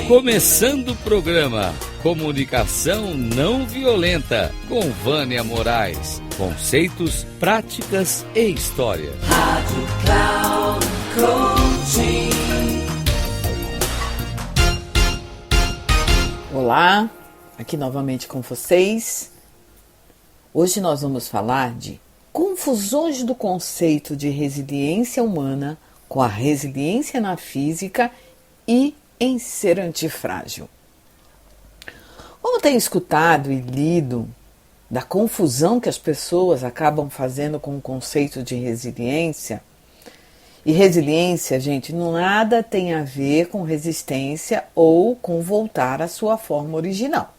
Começando o programa Comunicação Não Violenta, com Vânia Moraes. Conceitos, práticas e história. Rádio Cloud Coaching. Olá, aqui novamente com vocês. Hoje nós vamos falar de confusões do conceito de resiliência humana com a resiliência na física e em ser antifrágil. Como tenho escutado e lido da confusão que as pessoas acabam fazendo com o conceito de resiliência, e resiliência, gente, nada tem a ver com resistência ou com voltar à sua forma original.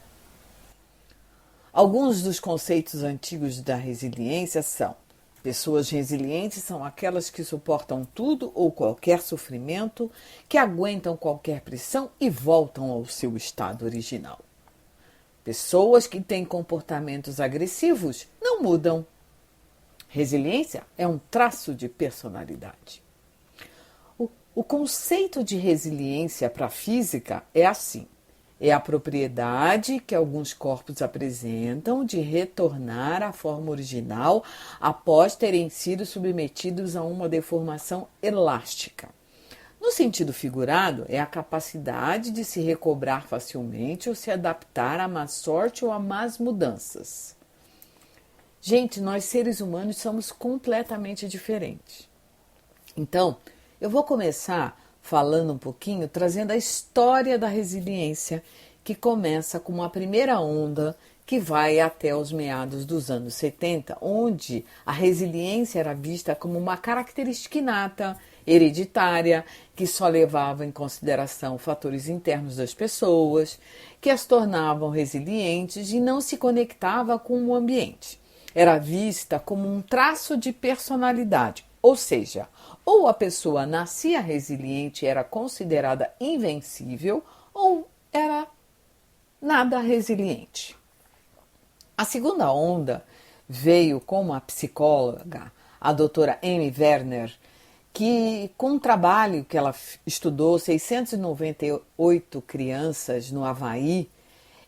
Alguns dos conceitos antigos da resiliência são: pessoas resilientes são aquelas que suportam tudo ou qualquer sofrimento, que aguentam qualquer pressão e voltam ao seu estado original. Pessoas que têm comportamentos agressivos não mudam. Resiliência é um traço de personalidade. O conceito de resiliência para a física é assim: é a propriedade que alguns corpos apresentam de retornar à forma original após terem sido submetidos a uma deformação elástica. No sentido figurado, é a capacidade de se recobrar facilmente ou se adaptar à má sorte ou a más mudanças. Gente, nós seres humanos somos completamente diferentes. Então, eu vou começar falando um pouquinho, trazendo a história da resiliência, que começa com uma primeira onda que vai até os meados dos anos 70, onde a resiliência era vista como uma característica inata, hereditária, que só levava em consideração fatores internos das pessoas, que as tornavam resilientes e não se conectava com o ambiente. Era vista como um traço de personalidade, ou seja, ou a pessoa nascia resiliente e era considerada invencível, ou era nada resiliente. A segunda onda veio com uma psicóloga, a doutora Amy Werner, que com um trabalho que ela estudou 698 crianças no Havaí.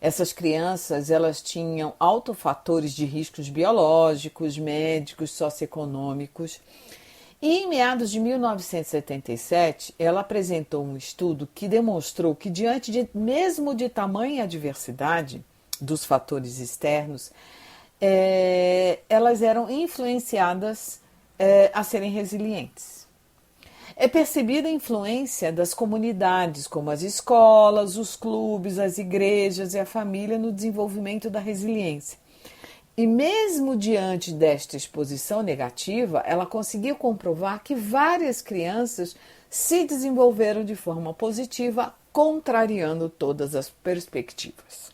Essas crianças, elas tinham altos fatores de riscos biológicos, médicos, socioeconômicos. E em meados de 1977, ela apresentou um estudo que demonstrou que, diante mesmo de tamanha adversidade dos fatores externos, elas eram influenciadas a serem resilientes. É percebida a influência das comunidades, como as escolas, os clubes, as igrejas e a família no desenvolvimento da resiliência. E mesmo diante desta exposição negativa, ela conseguiu comprovar que várias crianças se desenvolveram de forma positiva, contrariando todas as perspectivas.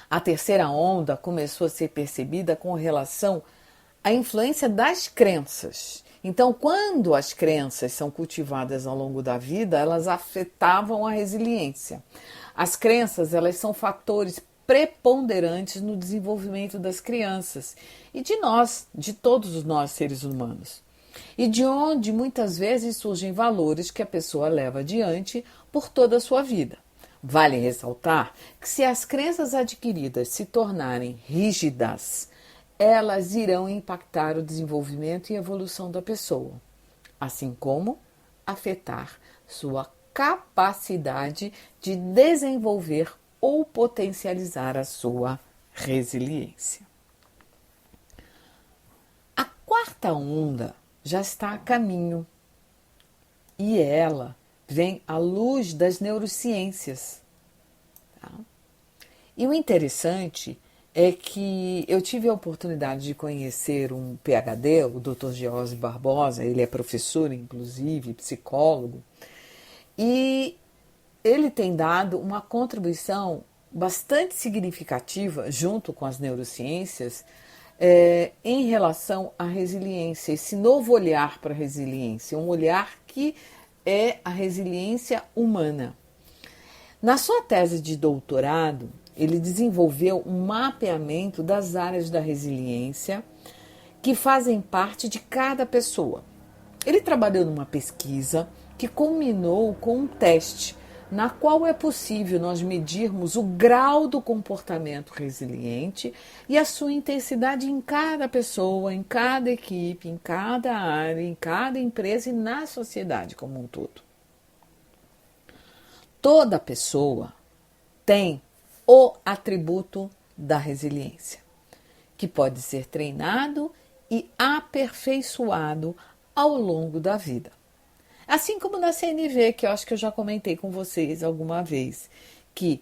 A terceira onda começou a ser percebida com relação à influência das crenças. Então, quando as crenças são cultivadas ao longo da vida, elas afetavam a resiliência. As crenças, elas são fatores preponderantes no desenvolvimento das crianças e de nós, de todos nós seres humanos. E de onde muitas vezes surgem valores que a pessoa leva adiante por toda a sua vida. Vale ressaltar que se as crenças adquiridas se tornarem rígidas, elas irão impactar o desenvolvimento e evolução da pessoa, assim como afetar sua capacidade de desenvolver ou potencializar a sua resiliência. A quarta onda já está a caminho e ela vem à luz das neurociências. Tá? E o interessante é que eu tive a oportunidade de conhecer um PhD, o Dr. George Barbosa, ele é professor, inclusive, psicólogo, e ele tem dado uma contribuição bastante significativa, junto com as neurociências, em relação à resiliência, esse novo olhar para a resiliência, um olhar que é a resiliência humana. Na sua tese de doutorado, ele desenvolveu um mapeamento das áreas da resiliência que fazem parte de cada pessoa. Ele trabalhou numa pesquisa que culminou com um teste na qual é possível nós medirmos o grau do comportamento resiliente e a sua intensidade em cada pessoa, em cada equipe, em cada área, em cada empresa e na sociedade como um todo. Toda pessoa tem o atributo da resiliência, que pode ser treinado e aperfeiçoado ao longo da vida. Assim como na CNV, que eu acho que eu já comentei com vocês alguma vez, que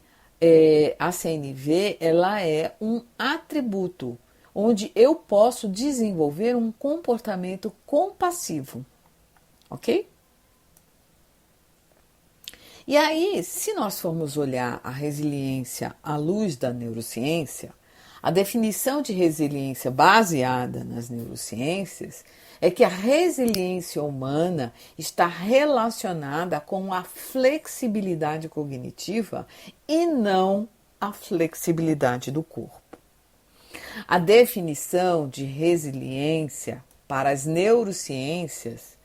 a CNV ela é um atributo onde eu posso desenvolver um comportamento compassivo, ok? E aí, se nós formos olhar a resiliência à luz da neurociência, a definição de resiliência baseada nas neurociências é que a resiliência humana está relacionada com a flexibilidade cognitiva e não a flexibilidade do corpo. A definição de resiliência para as neurociências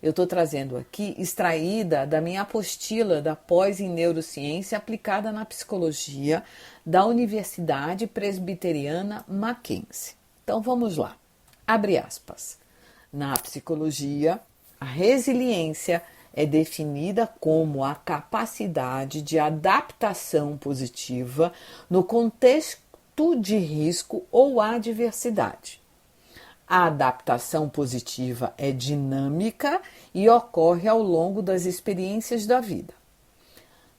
eu estou trazendo aqui, extraída da minha apostila da pós em neurociência aplicada na psicologia da Universidade Presbiteriana Mackenzie. Então vamos lá, abre aspas. Na psicologia, a resiliência é definida como a capacidade de adaptação positiva no contexto de risco ou adversidade. A adaptação positiva é dinâmica e ocorre ao longo das experiências da vida.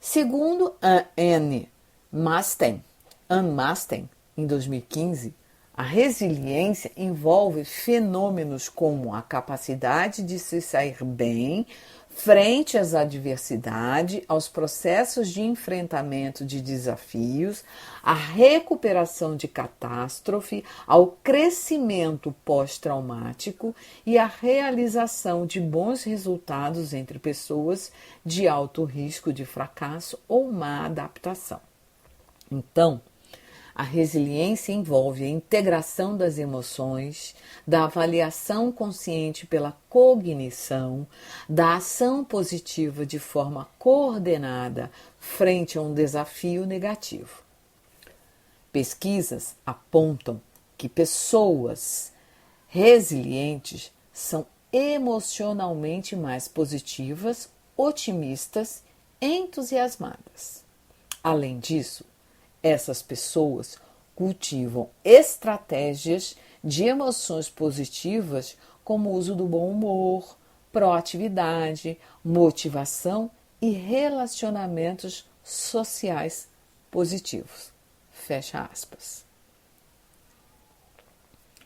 Segundo Anne Masten, em 2015, a resiliência envolve fenômenos como a capacidade de se sair bem frente às adversidades, aos processos de enfrentamento de desafios, à recuperação de catástrofe, ao crescimento pós-traumático e à realização de bons resultados entre pessoas de alto risco de fracasso ou má adaptação. Então, a resiliência envolve a integração das emoções, da avaliação consciente pela cognição, da ação positiva de forma coordenada frente a um desafio negativo. Pesquisas apontam que pessoas resilientes são emocionalmente mais positivas, otimistas, entusiasmadas. Além disso, essas pessoas cultivam estratégias de emoções positivas como o uso do bom humor, proatividade, motivação e relacionamentos sociais positivos. Fecha aspas.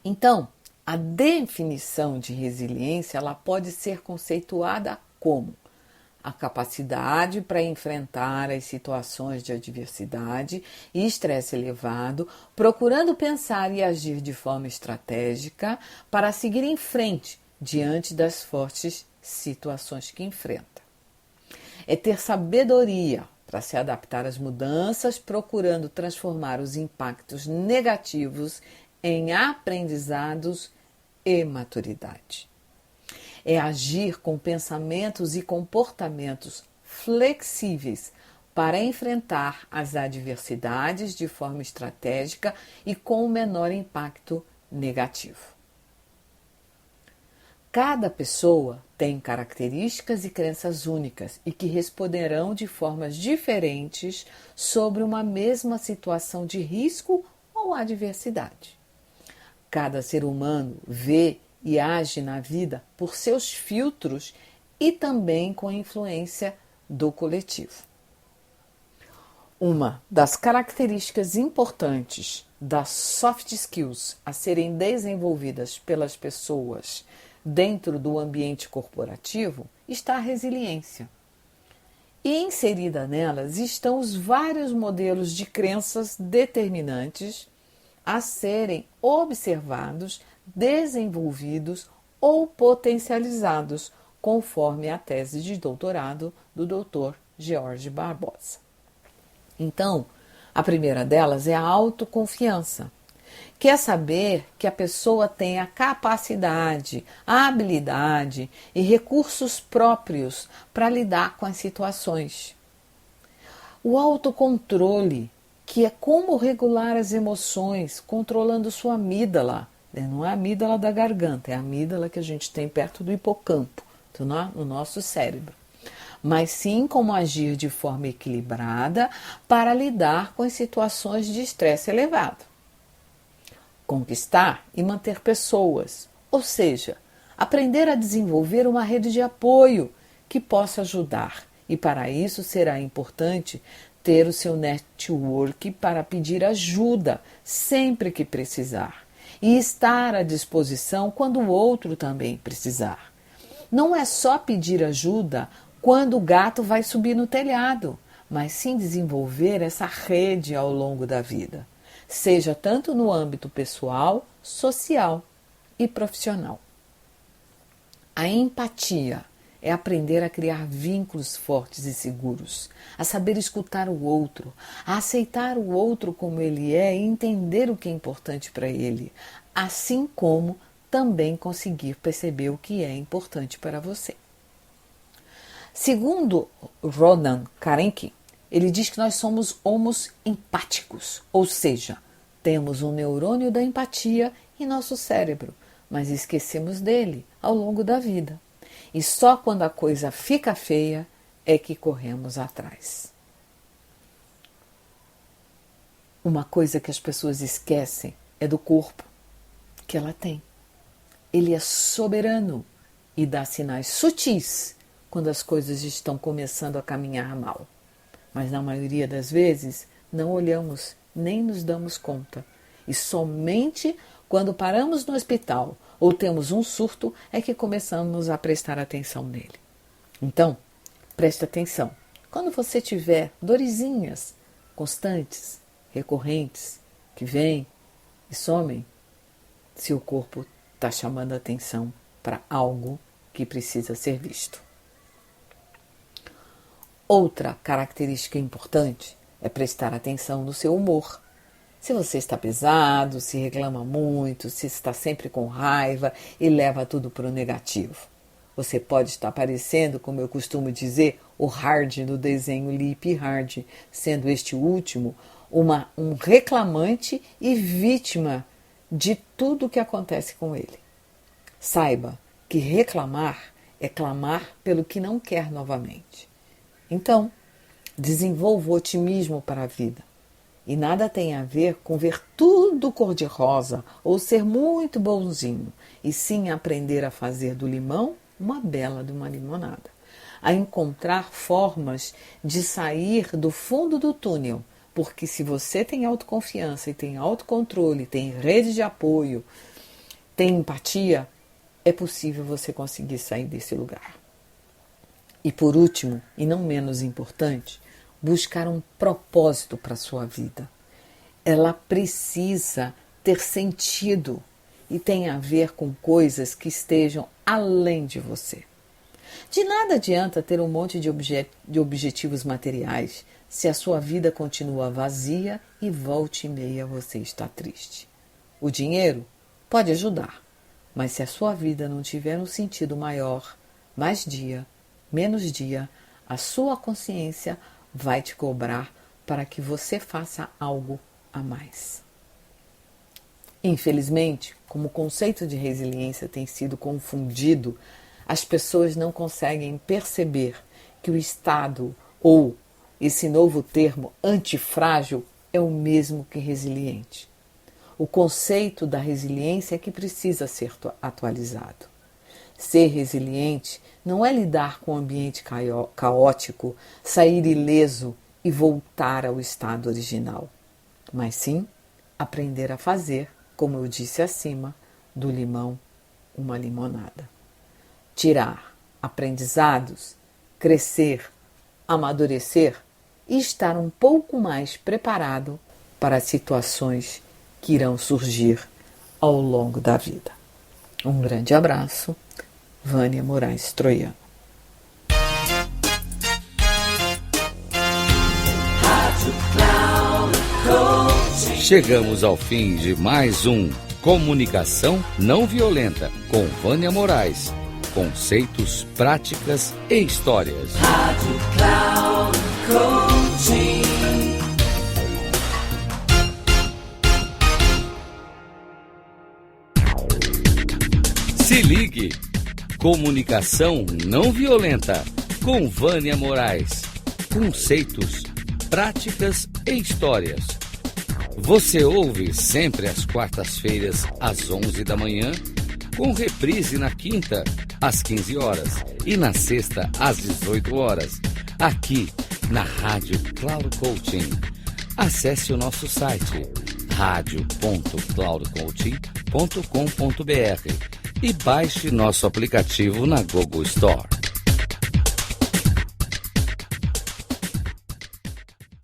Então, a definição de resiliência ela pode ser conceituada como a capacidade para enfrentar as situações de adversidade e estresse elevado, procurando pensar e agir de forma estratégica para seguir em frente diante das fortes situações que enfrenta. É ter sabedoria para se adaptar às mudanças, procurando transformar os impactos negativos em aprendizados e maturidade. É agir com pensamentos e comportamentos flexíveis para enfrentar as adversidades de forma estratégica e com o menor impacto negativo. Cada pessoa tem características e crenças únicas e que responderão de formas diferentes sobre uma mesma situação de risco ou adversidade. Cada ser humano vê e age na vida por seus filtros e também com a influência do coletivo. Uma das características importantes das soft skills a serem desenvolvidas pelas pessoas dentro do ambiente corporativo está a resiliência. E inserida nelas estão os vários modelos de crenças determinantes a serem observados, desenvolvidos ou potencializados, conforme a tese de doutorado do Dr. George Barbosa. Então, a primeira delas é a autoconfiança, que é saber que a pessoa tem a capacidade, a habilidade e recursos próprios para lidar com as situações. O autocontrole, que é como regular as emoções, controlando sua amígdala. Não é a amígdala da garganta, é a amígdala que a gente tem perto do hipocampo, no nosso cérebro. Mas sim como agir de forma equilibrada para lidar com as situações de estresse elevado. Conquistar e manter pessoas, ou seja, aprender a desenvolver uma rede de apoio que possa ajudar. E para isso será importante ter o seu network para pedir ajuda sempre que precisar e estar à disposição quando o outro também precisar. Não é só pedir ajuda quando o gato vai subir no telhado, mas sim desenvolver essa rede ao longo da vida, seja tanto no âmbito pessoal, social e profissional. A empatia é aprender a criar vínculos fortes e seguros, a saber escutar o outro, a aceitar o outro como ele é e entender o que é importante para ele, assim como também conseguir perceber o que é importante para você. Segundo Ronan Karenki, ele diz que nós somos homos empáticos, ou seja, temos um neurônio da empatia em nosso cérebro, mas esquecemos dele ao longo da vida. E só quando a coisa fica feia é que corremos atrás. Uma coisa que as pessoas esquecem é do corpo que ela tem. Ele é soberano e dá sinais sutis quando as coisas estão começando a caminhar mal. Mas na maioria das vezes não olhamos nem nos damos conta. E somente quando paramos no hospital ou temos um surto é que começamos a prestar atenção nele. Então, preste atenção. Quando você tiver dorezinhas constantes, recorrentes, que vêm e somem, seu corpo está chamando a atenção para algo que precisa ser visto. Outra característica importante é prestar atenção no seu humor. Se você está pesado, se reclama muito, se está sempre com raiva e leva tudo para o negativo. Você pode estar parecendo, como eu costumo dizer, o Hard no desenho Lip Hard, sendo este último um reclamante e vítima de tudo o que acontece com ele. Saiba que reclamar é clamar pelo que não quer novamente. Então, desenvolva o otimismo para a vida. E nada tem a ver com ver tudo cor-de-rosa ou ser muito bonzinho, e sim aprender a fazer do limão uma bela de uma limonada. A encontrar formas de sair do fundo do túnel, porque se você tem autoconfiança e tem autocontrole, tem rede de apoio, tem empatia, é possível você conseguir sair desse lugar. E por último, e não menos importante, buscar um propósito para a sua vida. Ela precisa ter sentido e tem a ver com coisas que estejam além de você. De nada adianta ter um monte de objetivos materiais se a sua vida continua vazia e volta e meia você está triste. O dinheiro pode ajudar, mas se a sua vida não tiver um sentido maior, mais dia, menos dia, a sua consciência vai te cobrar para que você faça algo a mais. Infelizmente, como o conceito de resiliência tem sido confundido, as pessoas não conseguem perceber que o estado ou esse novo termo antifrágil é o mesmo que resiliente. O conceito da resiliência é que precisa ser atualizado. Ser resiliente não é lidar com o ambiente caótico, sair ileso e voltar ao estado original, mas sim aprender a fazer, como eu disse acima, do limão uma limonada. Tirar aprendizados, crescer, amadurecer e estar um pouco mais preparado para as situações que irão surgir ao longo da vida. Um grande abraço, Vânia Moraes Troiano. Chegamos ao fim de mais um Comunicação Não Violenta com Vânia Moraes. Conceitos, práticas e histórias. Rádio Cloud Coach. Coaching. Se ligue! Comunicação não violenta com Vânia Moraes. Conceitos, práticas e histórias. Você ouve sempre às quartas-feiras, às 11 da manhã, com reprise na quinta, às 15 horas e na sexta, às 18 horas, aqui na Rádio Cloud Coaching. Acesse o nosso site radio.cloudcoaching.com.br e baixe nosso aplicativo na Google Store.